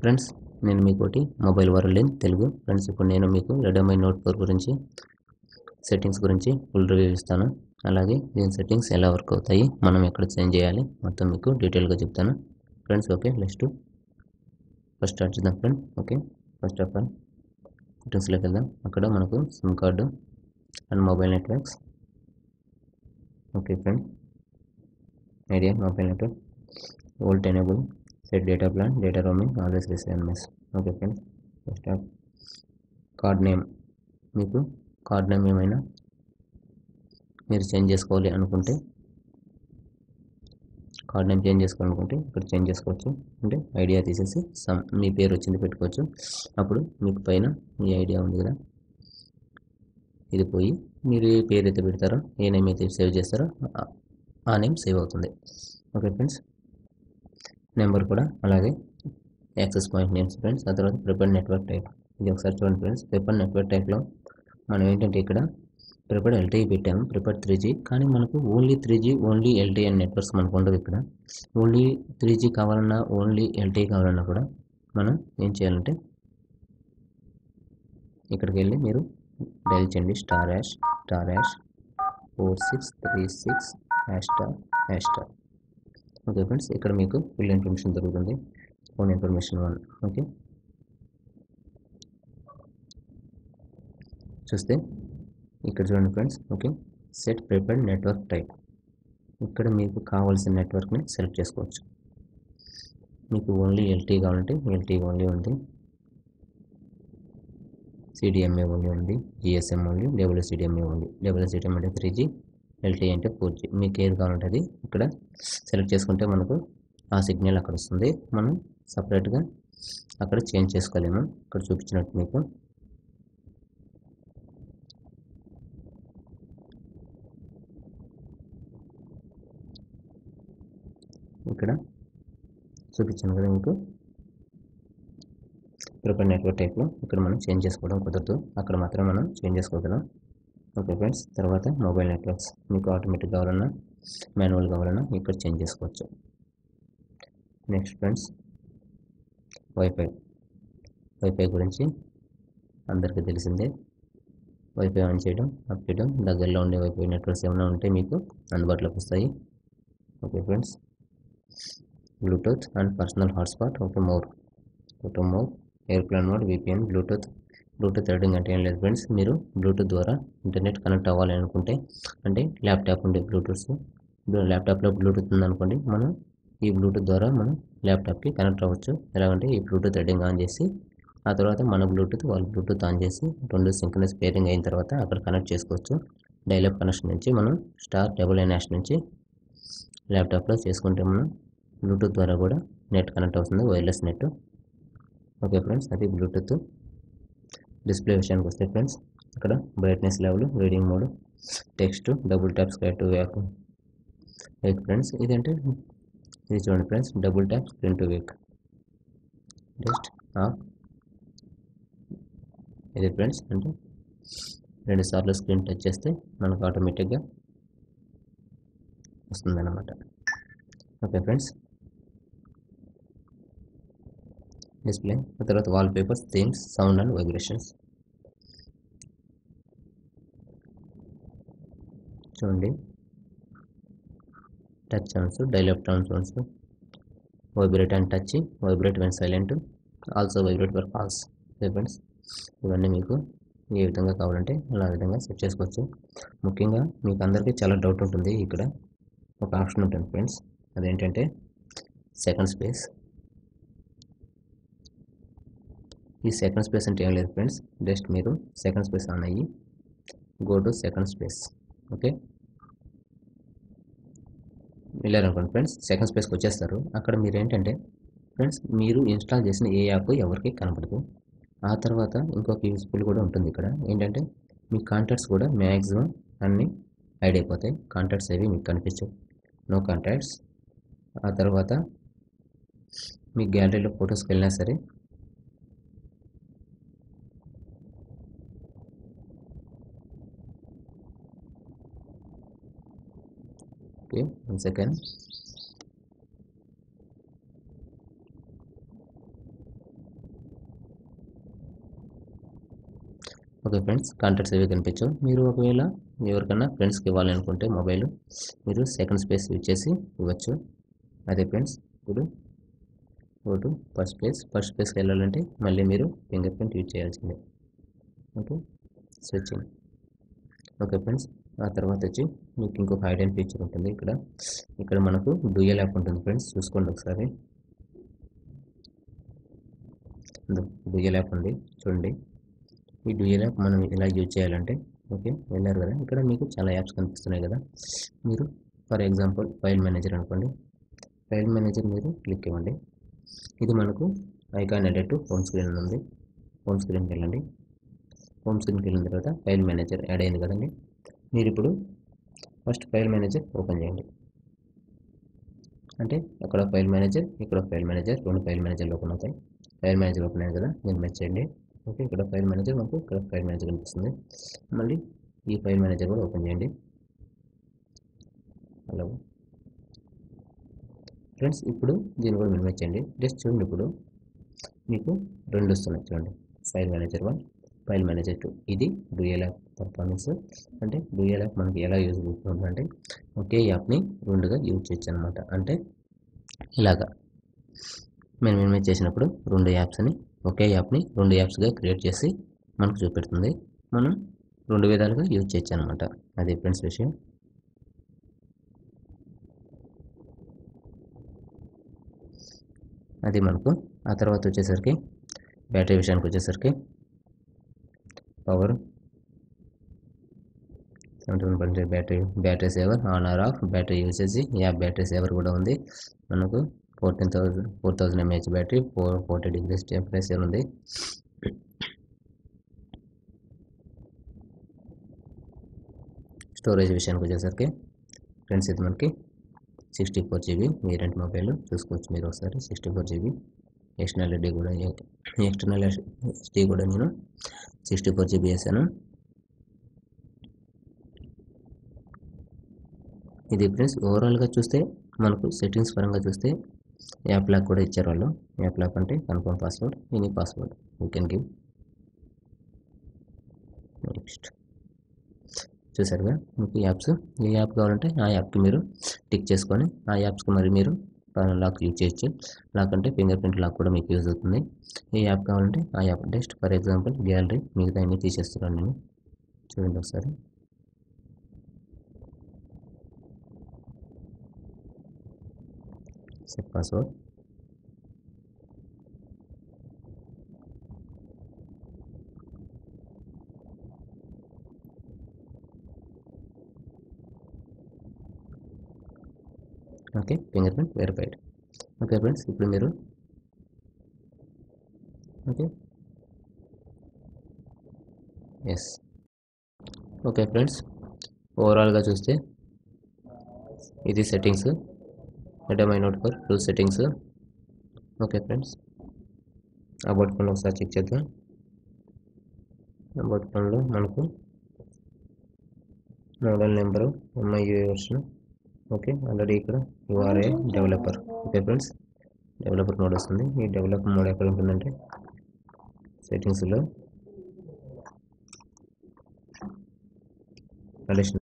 Friends, నేను మీకోటి mobile world in Telugu. Friends, ఇప్పుడు నేను మీకు రెడ్మీ నోట్ 4 గురించి సెట్టింగ్స్ గురించి ఫుల్ రివ్యూ ఇస్తాను. అలాగే దీని సెట్టింగ్స్ ఎలా వర్క్ అవుతాయి, మనం ఎక్కడ చేంజ్ చేయాలి, మొత్తం మీకు డీటెయిల్గా చెప్తాను. Friends, okay, next first start చేద్దాం friend. Okay, first of all సెట్టింగ్స్లోకి వెళ్దాం. అక్కడ మనకు SIM card and mobile networks. Okay friend, Idea mobile network, VoLTE enable, set data plan, data roaming, always receive MMS. Okay friends, first of card name. మీకు card name ఏమైనా మీరు change చేసుకోవాలి అనుకుంటే, card name change చేసుకోవాలనుకుంటే ఇక్కడ change చేసుకోవచ్చు. అంటే idea తీసేసి మీ పేరు వచ్చింది పెట్టుకోవచ్చు. అప్పుడు మీకు పైన మీ ఐడియా ఉంది కదా, ఇది పోయి మీరు ఏ పేరు అయితే పెడతారో, ఏ నేమ్ అయితే సేవ్ చేస్తారో ఆ నేమ్ సేవ్ అవుతుంది. ఓకే ఫ్రెండ్స్, నెంబర్ కూడా అలాగే యాక్సెస్ పాయింట్ నేమ్స్ ఫ్రెండ్స్. ఆ తర్వాత ప్రిఫర్డ్ నెట్వర్క్ టైప్. ఇది ఒకసారి చూడండి ఫ్రెండ్స్. ప్రిఫర్డ్ నెట్వర్క్ టైప్లో మనం ఏంటంటే ఇక్కడ ప్రిఫర్డ్ ఎల్టీఈ పెట్టాము, ప్రిఫర్డ్ 3G. కానీ మనకు ఓన్లీ 3G, ఓన్లీ ఎల్టీఈ అనే నెట్వర్క్స్ మనకు ఉండవు ఇక్కడ. ఓన్లీ 3G కావాలన్నా, ఓన్లీ ఎల్టీఈ కావాలన్నా కూడా మనం ఏం చేయాలంటే ఇక్కడికి వెళ్ళి మీరు డైల్ చేయండి *4636##. ఓకే ఫ్రెండ్స్, ఇక్కడ మీకు ఫుల్ ఇన్ఫర్మేషన్ దొరుకుతుంది. Phone information 1. ఓకే, చూస్తే ఇక్కడ చూడండి friends. Okay, set preferred network type. ఇక్కడ మీకు కావాల్సిన నెట్వర్క్ని సెలెక్ట్ చేసుకోవచ్చు. మీకు ఓన్లీ ఎల్టీ కావాలంటే ఎల్టీ ఓన్లీ ఉంది, సిడిఎంఏ ఓన్లీ ఉంది, జిఎస్ఎం ఓన్లీ, డబ్ల్యూసిడిఎంఏ ఉంది. డబ్ల్యూసిడిఎం అంటే 3G, ఎల్టీ అంటే 4G. మీకు ఏది కావాలంటే అది ఇక్కడ సెలెక్ట్ చేసుకుంటే మనకు ఆ సిగ్నల్ అక్కడ వస్తుంది. మనం సపరేట్గా అక్కడ చేంజ్ చేసుకోలేము. ఇక్కడ చూపించినట్టు మీకు ఇక్కడ చూపించాను కదా మీకు ప్రిఫర్డ్ నెట్వర్క్ టైప్లో. ఇక్కడ మనం చేంజ్ చేసుకోవడం కుదరదు, అక్కడ మాత్రం మనం చేంజ్ చేసుకోగలం. ఓకే ఫ్రెండ్స్, తర్వాత మొబైల్ నెట్వర్క్స్. మీకు ఆటోమేటిక్ కావాలన్నా, మాన్యువల్ కావాలన్నా ఇక్కడ చేంజ్ చేసుకోవచ్చు. నెక్స్ట్ ఫ్రెండ్స్, వైఫై గురించి అందరికీ తెలిసిందే. వైఫై ఆన్ చేయడం, ఆఫ్ చేయడం, దగ్గరలో ఉండే వైఫై నెట్వర్క్స్ ఏమైనా ఉంటే మీకు అందుబాటులోకి వస్తాయి. Okay friends, Bluetooth and personal hotspot. Okay, more airplane mode, VPN, Bluetooth threading అంటే ఏం లేదు ఫ్రెండ్స్. మీరు బ్లూటూత్ ద్వారా ఇంటర్నెట్ కనెక్ట్ అవ్వాలి అనుకుంటే, అంటే ల్యాప్టాప్ ఉండే ల్యాప్టాప్లో బ్లూటూత్ ఉందనుకోండి, మనం ఈ బ్లూటూత్ ద్వారా మనం ల్యాప్టాప్కి కనెక్ట్ అవ్వచ్చు. ఎలాగంటే ఈ బ్లూటూత్ థ్రెడింగ్ ఆన్ చేసి, ఆ తర్వాత మన బ్లూటూత్ వాళ్ళ బ్లూటూత్ ఆన్ చేసి, రెండు సింక్రనైజ్ పేరింగ్ అయిన తర్వాత అక్కడ కనెక్ట్ చేసుకోవచ్చు. డైలప్ కనెక్షన్ నుంచి మనం *999# నుంచి ల్యాప్టాప్లో చేసుకుంటే మనం బ్లూటూత్ ద్వారా కూడా నెట్ కనెక్ట్ అవుతుంది, వైర్లెస్ నెట్. ఓకే ఫ్రెండ్స్, అది బ్లూటూత్. డిస్ప్లే విషయానికి వస్తే ఫ్రెండ్స్, ఇక్కడ brightness level, reading mode, text, double tap, screen to wake friends. ఇది చూడండి friends, double tap screen to wake, just off. ఇది ఫ్రెండ్స్, అంటే 2 సార్లు స్క్రీన్ టచ్ చేస్తే మనకు ఆటోమేటిక్గా వస్తుందన్నమాట. Okay friends, display. ఆ తర్వాత wallpapers, themes, sound and vibrations. చూడండి, touch sounds, dial up sounds, vibrate and touch, vibrate when silent, also vibrate for calls. Friends, ఇవన్నీ మీకు ఏ విధంగా కావాలంటే అలా విధంగా సెట్ చేసుకోవచ్చు. ముఖ్యంగా మీకు అందరికీ చాలా డౌట్ ఉంటుంది. ఇక్కడ ఒక ఆప్షన్ ఉంటుంది ఫ్రెండ్స్, అదేంటంటే సెకండ్ స్పేస్. ఈ సెకండ్ స్పేస్ అంటే ఏం లేదు ఫ్రెండ్స్, జస్ట్ మీరు సెకండ్ స్పేస్ ఆన్ అయ్యి go to second space. Okay, వెళ్ళారనుకోండి ఫ్రెండ్స్, సెకండ్ స్పేస్కి వచ్చేస్తారు. అక్కడ మీరు ఏంటంటే ఫ్రెండ్స్, మీరు ఇన్స్టాల్ చేసిన ఏ యాప్ ఎవరికి కనపడదు. ఆ తర్వాత ఇంకొక యూస్ఫుల్ కూడా ఉంటుంది ఇక్కడ, ఏంటంటే మీ కాంటాక్ట్స్ కూడా మ్యాక్సిమం అన్నీ హైడ్ అయిపోతాయి. కాంటాక్ట్స్ ఏవి మీకు కనిపించవు, నో కాంటాక్ట్స్. ఆ తర్వాత మీ గ్యాలరీలో ఫొటోస్కి వెళ్ళినా సరే okay, 1 second. Okay friends, contacts ఏవి కనిపించవు. మీరు ఒకవేళ ఎవరికైనా ఫ్రెండ్స్కి ఇవ్వాలనుకుంటే మొబైల్ మీరు సెకండ్ స్పేస్ యూజ్ చేసి ఇవ్వచ్చు. అదే ఫ్రెండ్స్, ఇప్పుడు గో ఫస్ట్ స్పేస్కి వెళ్ళాలంటే మళ్ళీ మీరు ఫింగర్ ప్రింట్ యూజ్ చేయాల్సిందే. Okay, switching. ఓకే ఫ్రెండ్స్, ఆ తర్వాత వచ్చి మీకు ఇంకొక హైడ్ ఫీచర్ ఉంటుంది. ఇక్కడ మనకు డ్యూయల్ యాప్ ఉంటుంది ఫ్రెండ్స్, చూసుకోండి ఒకసారి. డ్యూయల్ యాప్ ఉంది చూడండి. ఈ డ్యూయల్ యాప్ మనం ఎలా యూజ్ చేయాలంటే, ఓకే వెళ్ళారు కదా, ఇక్కడ మీకు చాలా యాప్స్ కనిపిస్తున్నాయి కదా. మీరు ఫర్ ఎగ్జాంపుల్ ఫైల్ మేనేజర్ అనుకోండి. ఫైల్ మేనేజర్ మీరు క్లిక్ ఇవ్వండి. ఇది మనకు ఐకాన్ ఎడిట్ హోమ్ స్క్రీన్ ఉంది. హోమ్ స్క్రీన్కి వెళ్ళండి. హోమ్ స్క్రీన్కి వెళ్ళిన తర్వాత ఫైల్ మేనేజర్ యాడ్ అయింది కదండి. మీరు ఇప్పుడు ఫస్ట్ ఫైల్ మేనేజర్ ఓపెన్ చేయండి. అంటే అక్కడ ఫైల్ మేనేజర్, ఇక్కడ ఫైల్ మేనేజర్, రెండు ఫైల్ మేనేజర్లు ఓపెన్ అవుతాయి. ఫైల్ మేనేజర్ ఓపెన్ అయ్యింది కదా, నేను మెచ్ చేయండి. ఓకే, ఇక్కడ ఫైల్ మేనేజర్, మాకు ఇక్కడ ఫైల్ మేనేజర్ కనిపిస్తుంది. మళ్ళీ ఈ ఫైల్ మేనేజర్ కూడా ఓపెన్ చేయండి. హలో ఫ్రెండ్స్, ఇప్పుడు దీన్ని కూడా మినిమైజ్ చేయండి. జస్ట్ చూడండి, ఇప్పుడు మీకు రెండు వస్తున్నాయి చూడండి. File manager 1, file manager 2. ఇది డ్యూయల్ యాప్ పర్ఫార్మెన్స్. అంటే డ్యూయల్ యాప్ మనకి ఎలా యూజ్ అవుతుందంటే, ఒకే యాప్ని రెండుగా యూజ్ చేయొచ్చు అనమాట. అంటే ఇలాగా మేము మినిమైజ్ చేసినప్పుడు రెండు యాప్స్ని, ఒకే యాప్ని రెండు యాప్స్గా క్రియేట్ చేసి మనకు చూపెడుతుంది. మనం రెండు విధాలుగా యూజ్ చేయొచ్చు అనమాట. అది ఫ్రెండ్స్ విషయం. అది మనకు ఆ తర్వాత వచ్చేసరికి బ్యాటరీ విషయానికి వచ్చేసరికి power 71% battery saver, on or off, battery usage, app battery saver కూడా ఉంది. మనకు 4000 mAh బ్యాటరీ, 40 degrees టెంపరేచర్ ఉంది. స్టోరేజ్ విషయానికి వచ్చేసరికి ఫ్రెండ్స్, ఇది మనకి 64 GB వేరియంట్ మొబైల్ చూసుకోవచ్చు మీరు ఒకసారి. 64 GB ఎక్స్టర్నల్ ఎస్డి కూడా నేను 64 GB వేసాను. ఇది ఫ్రెండ్స్ ఓవరాల్గా చూస్తే మనకు సెట్టింగ్స్ పరంగా చూస్తే యాప్ లాక్ కూడా ఇచ్చారు వాళ్ళు. యాప్ లాక్ అంటే confirm password, any password you can give. Next చూసారుగా, మీకు యాప్స్ ఏ యాప్ కావాలంటే ఆ యాప్కి మీరు టిక్ చేసుకొని ఆ యాప్స్కి మరి మీరు లాక్ యూజ్ చేయొచ్చు. లాక్ అంటే ఫింగర్ ప్రింట్ లాక్ కూడా మీకు యూజ్ అవుతుంది. ఏ యాప్ కావాలంటే ఆ app. Just for example gallery, మిగతా అన్నీ తీసేస్తున్నాను నేను. చూడండి ఒకసారి. Set password. Okay, finger print verified. Okay friends, ఇప్పుడు మీరు ఓకే ఎస్. ఓకే ఫ్రెండ్స్, ఓవరాల్గా చూస్తే ఇది settings. My note for two settings. Okay friends, about phone ఒకసారి చెక్ చేద్దాం. అబౌట్ ఫోన్లో మనకు model number, MIUI version. Okay, already ఇక్కడ URA developer. Okay friends, developer mode వస్తుంది. ఈ డెవలపర్ మోడ్ ఎక్కడ ఉంటుందంటే సెట్టింగ్స్లో అడిషనల్